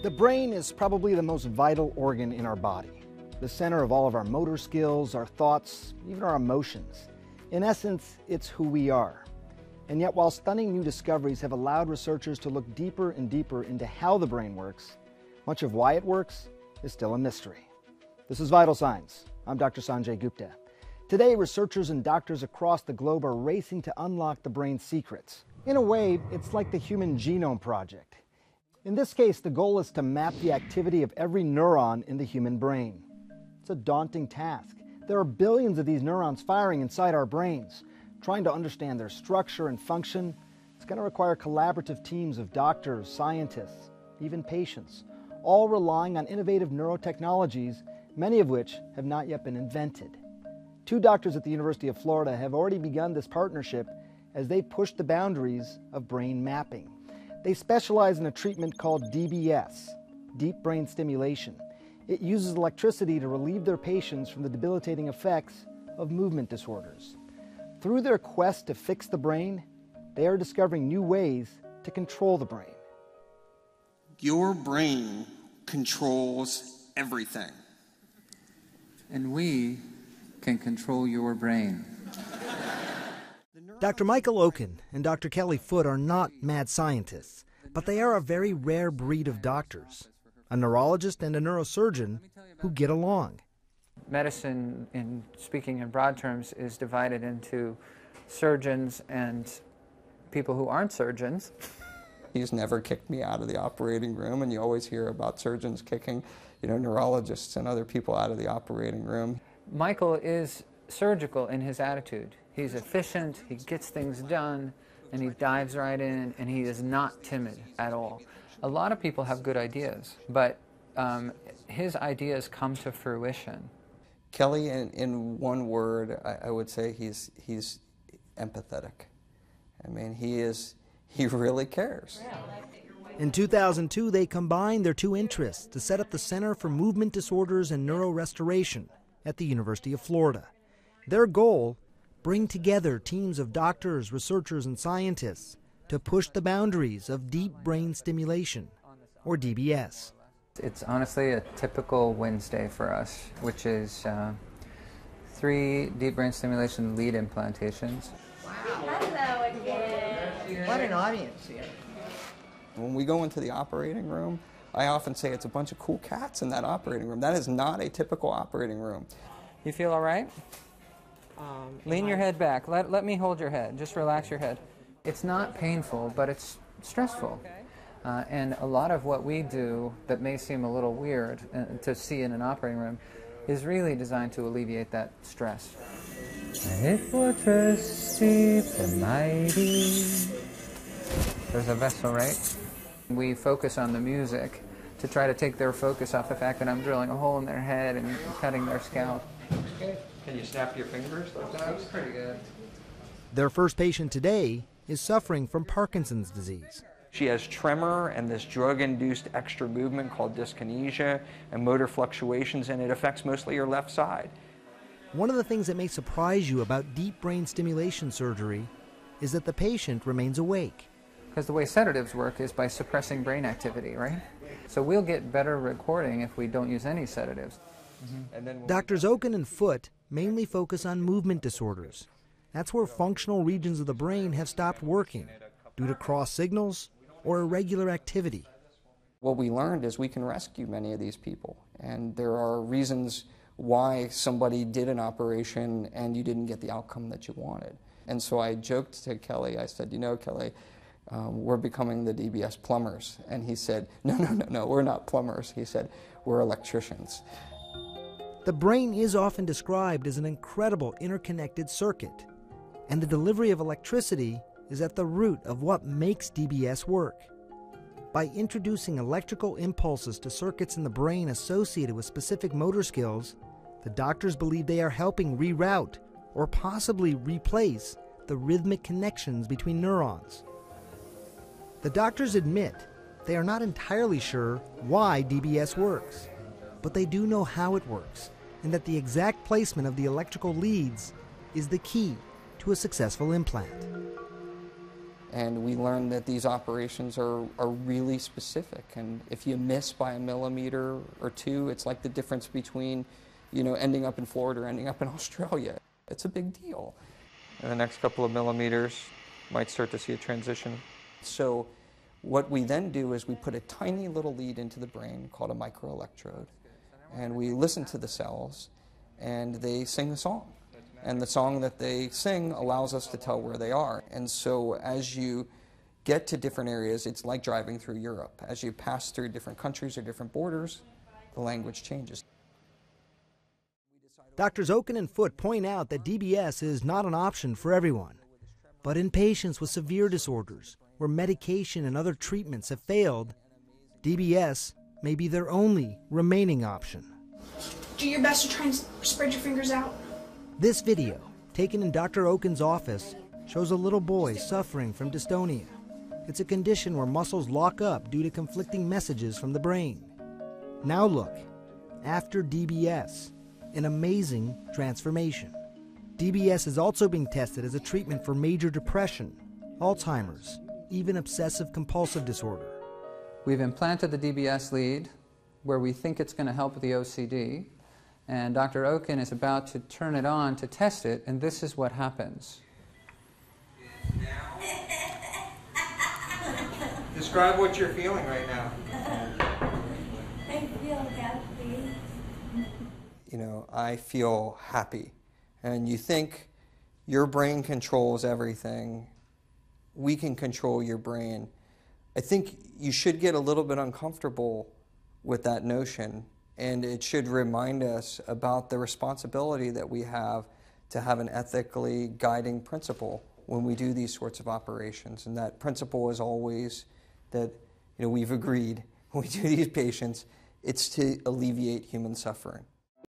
The brain is probably the most vital organ in our body, the center of all of our motor skills, our thoughts, even our emotions. In essence, it's who we are. And yet, while stunning new discoveries have allowed researchers to look deeper and deeper into how the brain works, much of why it works is still a mystery. This is Vital Signs. I'm Dr. Sanjay Gupta. Today, researchers and doctors across the globe are racing to unlock the brain's secrets. In a way, it's like the Human Genome Project. In this case, the goal is to map the activity of every neuron in the human brain. It's a daunting task. There are billions of these neurons firing inside our brains. Trying to understand their structure and function, it's going to require collaborative teams of doctors, scientists, even patients, all relying on innovative neurotechnologies, many of which have not yet been invented. Two doctors at the University of Florida have already begun this partnership as they push the boundaries of brain mapping. They specialize in a treatment called DBS, deep brain stimulation. It uses electricity to relieve their patients from the debilitating effects of movement disorders. Through their quest to fix the brain, they are discovering new ways to control the brain. Your brain controls everything. And we can control your brain. Dr. Michael Oken and Dr. Kelly Foote are not mad scientists, but they are a very rare breed of doctors, a neurologist and a neurosurgeon who get along. Medicine, in speaking in broad terms, is divided into surgeons and people who aren't surgeons. He's never kicked me out of the operating room, and you always hear about surgeons kicking, neurologists and other people out of the operating room. Michael is surgical in his attitude. He's efficient, he gets things done, and he dives right in, and he is not timid at all. A lot of people have good ideas, but his ideas come to fruition. Kelly, in one word, I would say he's empathetic. I mean, he really cares. In 2002, they combined their two interests to set up the Center for Movement Disorders and Neurorestoration at the University of Florida. Their goal, bring together teams of doctors, researchers, and scientists to push the boundaries of deep brain stimulation, or DBS. It's honestly a typical Wednesday for us, which is 3 deep brain stimulation lead implantations. Wow. Hello again. What an audience here. When we go into the operating room, I often say it's a bunch of cool cats in that operating room. That is not a typical operating room. You feel all right? Lean your head back. Let me hold your head. Just relax your head. It's not painful, but it's stressful. And a lot of what we do that may seem a little weird to see in an operating room is really designed to alleviate that stress. A fortress steep and mighty. There's a vessel, right? We focus on the music to try to take their focus off the fact that I'm drilling a hole in their head and cutting their scalp. Okay. Can you snap your fingers like that? That was pretty good. Their first patient today is suffering from Parkinson's disease. She has tremor and this drug-induced extra movement called dyskinesia and motor fluctuations, and it affects mostly your left side. One of the things that may surprise you about deep brain stimulation surgery is that the patient remains awake. Because the way sedatives work is by suppressing brain activity, right? So we'll get better recording if we don't use any sedatives. Doctors Oken and Foote mainly focus on movement disorders. That's where functional regions of the brain have stopped working due to cross signals or irregular activity. What we learned is we can rescue many of these people, and there are reasons why somebody did an operation and you didn't get the outcome that you wanted. And so I joked to Kelly, I said, Kelly, we're becoming the DBS plumbers. And he said, no, we're not plumbers. He said, we're electricians. The brain is often described as an incredible interconnected circuit, and the delivery of electricity is at the root of what makes DBS work. By introducing electrical impulses to circuits in the brain associated with specific motor skills, the doctors believe they are helping reroute or possibly replace the rhythmic connections between neurons. The doctors admit they are not entirely sure why DBS works, but they do know how it works, and that the exact placement of the electrical leads is the key to a successful implant. And we learned that these operations are really specific. And if you miss by a millimeter or two, it's like the difference between, ending up in Florida or ending up in Australia. It's a big deal. In the next couple of millimeters, might start to see a transition. So what we then do is we put a tiny little lead into the brain called a microelectrode. And we listen to the cells, and they sing a song. And the song that they sing allows us to tell where they are. And so as you get to different areas, it's like driving through Europe. As you pass through different countries or different borders, the language changes. Doctors Oken and Foote point out that DBS is not an option for everyone. But in patients with severe disorders, where medication and other treatments have failed, DBS may be their only remaining option. Do your best to try and spread your fingers out. This video, taken in Dr. Oken's office, shows a little boy suffering from dystonia. It's a condition where muscles lock up due to conflicting messages from the brain. Now look, after DBS, an amazing transformation. DBS is also being tested as a treatment for major depression, Alzheimer's, even obsessive-compulsive disorder. We've implanted the DBS lead where we think it's going to help with the OCD, and Dr. Oken is about to turn it on to test it, and this is what happens. Describe what you're feeling right now. I feel happy. I feel happy. And you think your brain controls everything. We can control your brain. I think you should get a little bit uncomfortable with that notion, and it should remind us about the responsibility that we have to have an ethically guiding principle when we do these sorts of operations. And that principle is always that we've agreed when we do these patients, it's to alleviate human suffering.